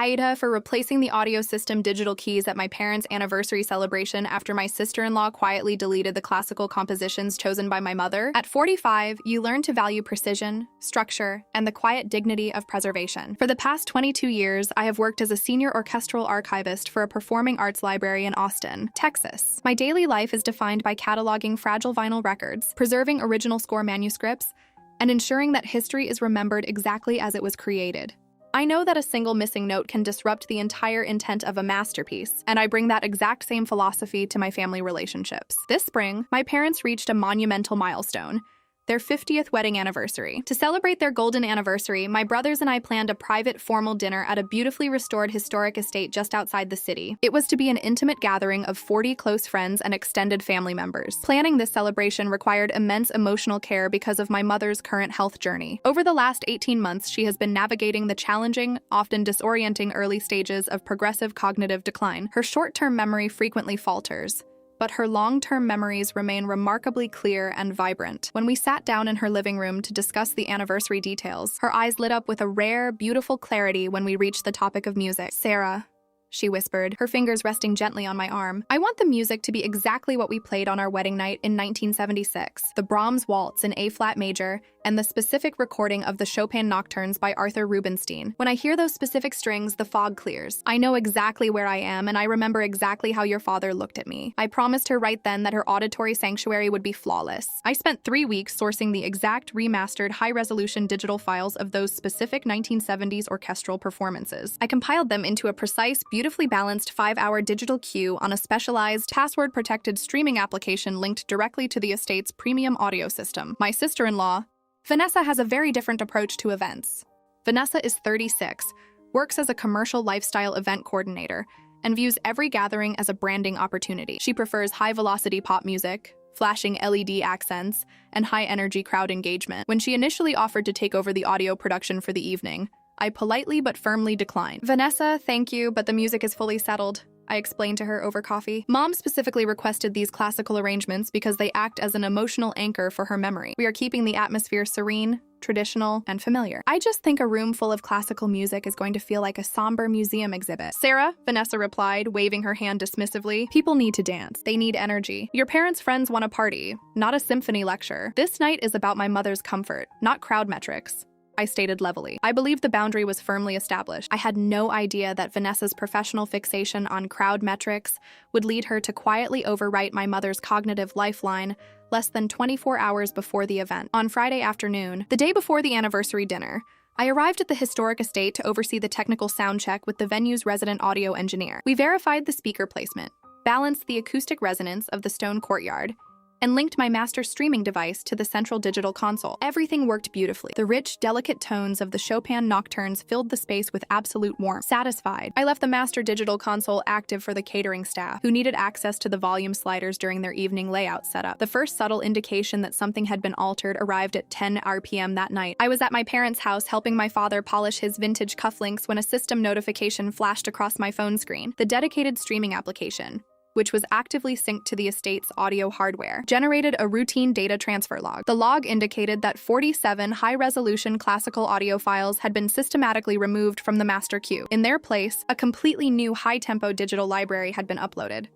AITA for replacing the audio system digital keys at my parents' anniversary celebration after my sister-in-law quietly deleted the classical compositions chosen by my mother. At 45, you learn to value precision, structure, and the quiet dignity of preservation. For the past 22 years, I have worked as a senior orchestral archivist for a performing arts library in Austin, Texas. My daily life is defined by cataloging fragile vinyl records, preserving original score manuscripts, and ensuring that history is remembered exactly as it was created. I know that a single missing note can disrupt the entire intent of a masterpiece, and I bring that exact same philosophy to my family relationships. This spring, my parents reached a monumental milestone: their 50th wedding anniversary. To celebrate their golden anniversary, my brothers and I planned a private, formal dinner at a beautifully restored historic estate just outside the city. It was to be an intimate gathering of 40 close friends and extended family members. Planning this celebration required immense emotional care because of my mother's current health journey. Over the last 18 months, she has been navigating the challenging, often disorienting early stages of progressive cognitive decline. Her short-term memory frequently falters, but her long-term memories remain remarkably clear and vibrant. When we sat down in her living room to discuss the anniversary details, her eyes lit up with a rare, beautiful clarity when we reached the topic of music. "Sarah," she whispered, her fingers resting gently on my arm, "I want the music to be exactly what we played on our wedding night in 1976. The Brahms Waltz in A-flat major, and the specific recording of the Chopin Nocturnes by Arthur Rubinstein. When I hear those specific strings, the fog clears. I know exactly where I am, and I remember exactly how your father looked at me." I promised her right then that her auditory sanctuary would be flawless. I spent 3 weeks sourcing the exact remastered high-resolution digital files of those specific 1970s orchestral performances. I compiled them into a precise, beautifully balanced 5-hour digital queue on a specialized, password-protected streaming application linked directly to the estate's premium audio system. My sister-in-law, Vanessa, has a very different approach to events. Vanessa is 36, works as a commercial lifestyle event coordinator, and views every gathering as a branding opportunity. She prefers high-velocity pop music, flashing LED accents, and high-energy crowd engagement. When she initially offered to take over the audio production for the evening, I politely but firmly declined. "Vanessa, thank you, but the music is fully settled," I explained to her over coffee. "Mom specifically requested these classical arrangements because they act as an emotional anchor for her memory. We are keeping the atmosphere serene, traditional, and familiar. I just think a room full of classical music is going to feel like a somber museum exhibit." "Sarah," Vanessa replied, waving her hand dismissively, "people need to dance. They need energy. Your parents' friends want a party, not a symphony lecture. This night is about my mother's comfort, not crowd metrics," I stated levelly. I believed the boundary was firmly established. I had no idea that Vanessa's professional fixation on crowd metrics would lead her to quietly overwrite my mother's cognitive lifeline less than 24 hours before the event. On Friday afternoon, the day before the anniversary dinner, I arrived at the historic estate to oversee the technical sound check with the venue's resident audio engineer. We verified the speaker placement, balanced the acoustic resonance of the stone courtyard, and linked my master streaming device to the central digital console. Everything worked beautifully. The rich, delicate tones of the Chopin Nocturnes filled the space with absolute warmth. Satisfied, I left the master digital console active for the catering staff, who needed access to the volume sliders during their evening layout setup. The first subtle indication that something had been altered arrived at 10 p.m. that night. I was at my parents' house helping my father polish his vintage cufflinks when a system notification flashed across my phone screen. The dedicated streaming application, which was actively synced to the estate's audio hardware, generated a routine data transfer log. The log indicated that 47 high-resolution classical audio files had been systematically removed from the master queue. In their place, a completely new high-tempo digital library had been uploaded.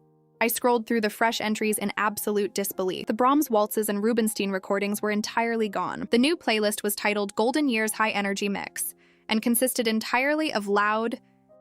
I scrolled through the fresh entries in absolute disbelief. The Brahms waltzes and Rubinstein recordings were entirely gone. The new playlist was titled Golden Years High Energy Mix and consisted entirely of loud,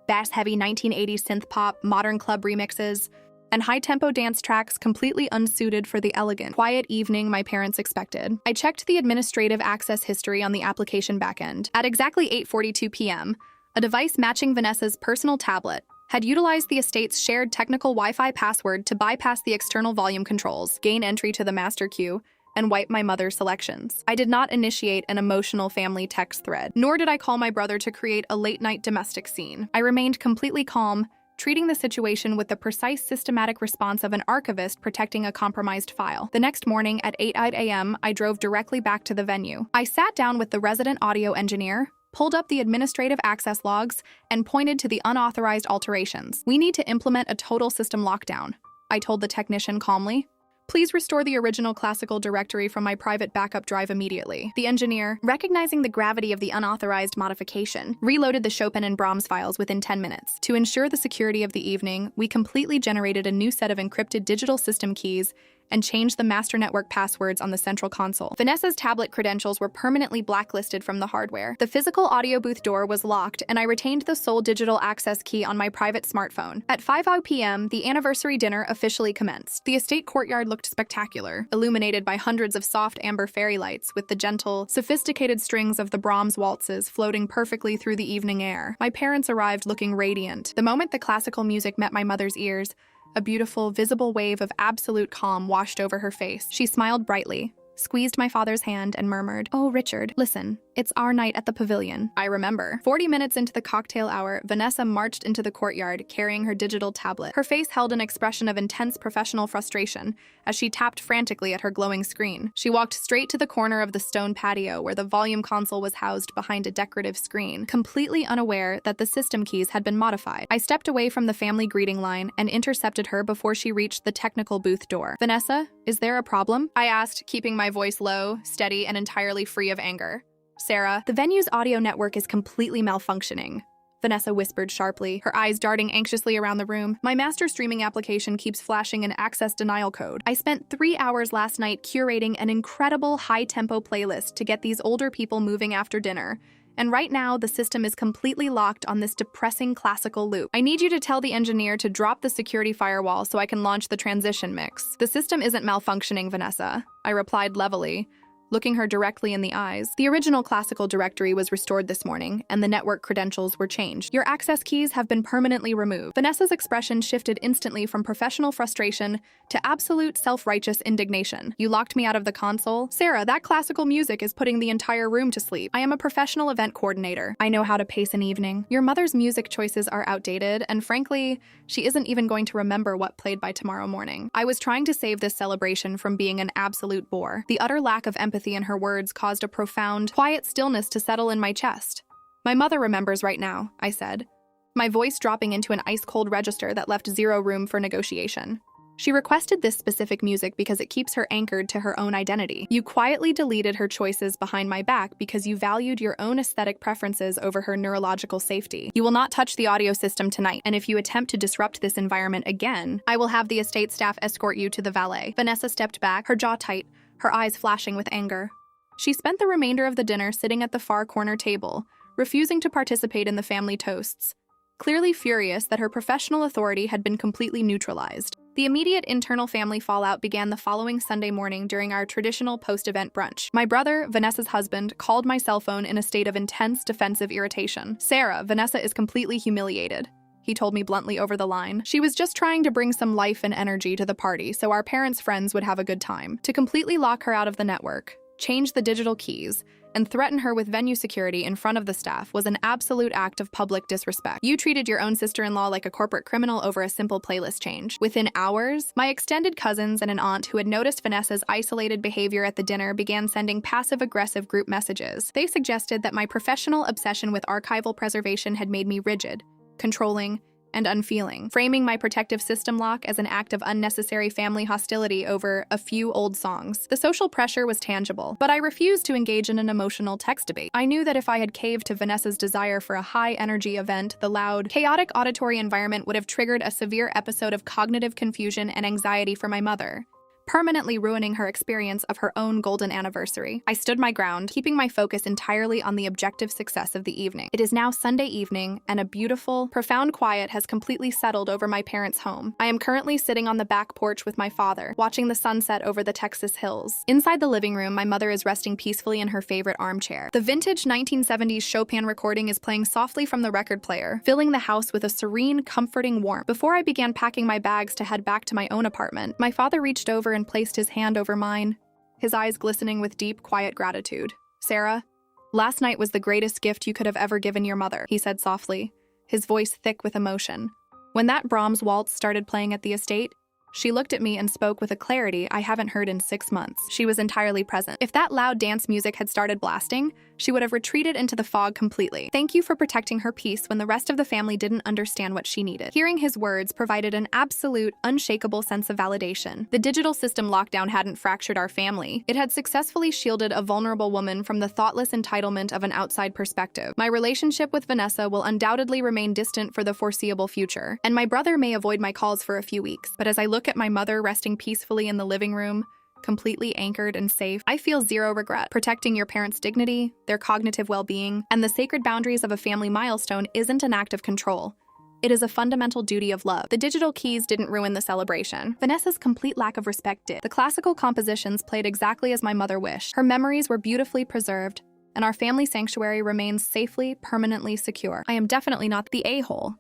bass-heavy 1980s synth-pop, modern club remixes, and high-tempo dance tracks completely unsuited for the elegant, quiet evening my parents expected. I checked the administrative access history on the application backend. At exactly 8:42 p.m., a device matching Vanessa's personal tablet had utilized the estate's shared technical Wi-Fi password to bypass the external volume controls, gain entry to the master queue, and wipe my mother's selections. I did not initiate an emotional family text thread, nor did I call my brother to create a late-night domestic scene. I remained completely calm, treating the situation with the precise systematic response of an archivist protecting a compromised file. The next morning at 8 a.m., I drove directly back to the venue. I sat down with the resident audio engineer, pulled up the administrative access logs, and pointed to the unauthorized alterations. "We need to implement a total system lockdown," I told the technician calmly. Please restore the original classical directory from my private backup drive immediately. The engineer, recognizing the gravity of the unauthorized modification, reloaded the Chopin and Brahms files within 10 minutes. To ensure the security of the evening, we completely generated a new set of encrypted digital system keys and changed the master network passwords on the central console. Vanessa's tablet credentials were permanently blacklisted from the hardware. The physical audio booth door was locked, and I retained the sole digital access key on my private smartphone. At 5 p.m., the anniversary dinner officially commenced. The estate courtyard looked spectacular, illuminated by hundreds of soft amber fairy lights with the gentle, sophisticated strings of the Brahms waltzes floating perfectly through the evening air. My parents arrived looking radiant. The moment the classical music met my mother's ears, a beautiful, visible wave of absolute calm washed over her face. She smiled brightly, squeezed my father's hand, and murmured, "Oh, Richard, listen, it's our night at the pavilion." I remember. 40 minutes into the cocktail hour, Vanessa marched into the courtyard, carrying her digital tablet. Her face held an expression of intense professional frustration as she tapped frantically at her glowing screen. She walked straight to the corner of the stone patio where the volume console was housed behind a decorative screen, completely unaware that the system keys had been modified. I stepped away from the family greeting line and intercepted her before she reached the technical booth door. "Vanessa, is there a problem?" I asked, keeping my voice low, steady, and entirely free of anger. "Sarah, the venue's audio network is completely malfunctioning," Vanessa whispered sharply, her eyes darting anxiously around the room. "My master streaming application keeps flashing an access denial code. I spent 3 hours last night curating an incredible high-tempo playlist to get these older people moving after dinner, and right now the system is completely locked on this depressing classical loop. I need you to tell the engineer to drop the security firewall so I can launch the transition mix." "The system isn't malfunctioning, Vanessa," I replied levelly, looking her directly in the eyes. "The original classical directory was restored this morning, and the network credentials were changed. Your access keys have been permanently removed." Vanessa's expression shifted instantly from professional frustration to absolute self-righteous indignation. "You locked me out of the console? Sarah, that classical music is putting the entire room to sleep. I am a professional event coordinator. I know how to pace an evening. Your mother's music choices are outdated, and frankly, she isn't even going to remember what played by tomorrow morning." I was trying to save this celebration from being an absolute bore. The utter lack of empathy in her words caused a profound, quiet stillness to settle in my chest. "My mother remembers right now," I said, my voice dropping into an ice-cold register that left zero room for negotiation. "She requested this specific music because it keeps her anchored to her own identity. You quietly deleted her choices behind my back because you valued your own aesthetic preferences over her neurological safety. You will not touch the audio system tonight, and if you attempt to disrupt this environment again, I will have the estate staff escort you to the valet." Vanessa stepped back, her jaw tight, her eyes flashing with anger. She spent the remainder of the dinner sitting at the far corner table, refusing to participate in the family toasts, clearly furious that her professional authority had been completely neutralized. The immediate internal family fallout began the following Sunday morning during our traditional post-event brunch. My brother, Vanessa's husband, called my cell phone in a state of intense defensive irritation. "Sarah, Vanessa is completely humiliated," he told me bluntly over the line. "She was just trying to bring some life and energy to the party so our parents' friends would have a good time. To completely lock her out of the network, change the digital keys, and threaten her with venue security in front of the staff was an absolute act of public disrespect. You treated your own sister-in-law like a corporate criminal over a simple playlist change." Within hours, my extended cousins and an aunt who had noticed Vanessa's isolated behavior at the dinner began sending passive-aggressive group messages. They suggested that my professional obsession with archival preservation had made me rigid, controlling, and unfeeling, framing my protective system lock as an act of unnecessary family hostility over a few old songs. The social pressure was tangible, but I refused to engage in an emotional text debate. I knew that if I had caved to Vanessa's desire for a high-energy event, the loud, chaotic auditory environment would have triggered a severe episode of cognitive confusion and anxiety for my mother, permanently ruining her experience of her own golden anniversary. I stood my ground, keeping my focus entirely on the objective success of the evening. It is now Sunday evening, and a beautiful, profound quiet has completely settled over my parents' home. I am currently sitting on the back porch with my father, watching the sunset over the Texas hills. Inside the living room, my mother is resting peacefully in her favorite armchair. The vintage 1970s Chopin recording is playing softly from the record player, filling the house with a serene, comforting warmth. Before I began packing my bags to head back to my own apartment, my father reached over and placed his hand over mine, his eyes glistening with deep, quiet gratitude. "Sarah, last night was the greatest gift you could have ever given your mother," he said softly, his voice thick with emotion. "When that Brahms waltz started playing at the estate, She looked at me and spoke with a clarity I haven't heard in 6 months. She was entirely present. If that loud dance music had started blasting, she would have retreated into the fog completely. Thank you for protecting her peace when the rest of the family didn't understand what she needed. Hearing his words provided an absolute, unshakable sense of validation. The digital system lockdown hadn't fractured our family. It had successfully shielded a vulnerable woman from the thoughtless entitlement of an outside perspective. My relationship with Vanessa will undoubtedly remain distant for the foreseeable future, and my brother may avoid my calls for a few weeks. But as I look at my mother resting peacefully in the living room, completely anchored and safe, I feel zero regret. Protecting your parents' dignity, their cognitive well-being, and the sacred boundaries of a family milestone isn't an act of control. It is a fundamental duty of love. The digital keys didn't ruin the celebration. Vanessa's complete lack of respect did. The classical compositions played exactly as my mother wished. Her memories were beautifully preserved, and our family sanctuary remains safely, permanently secure. I am definitely not the a-hole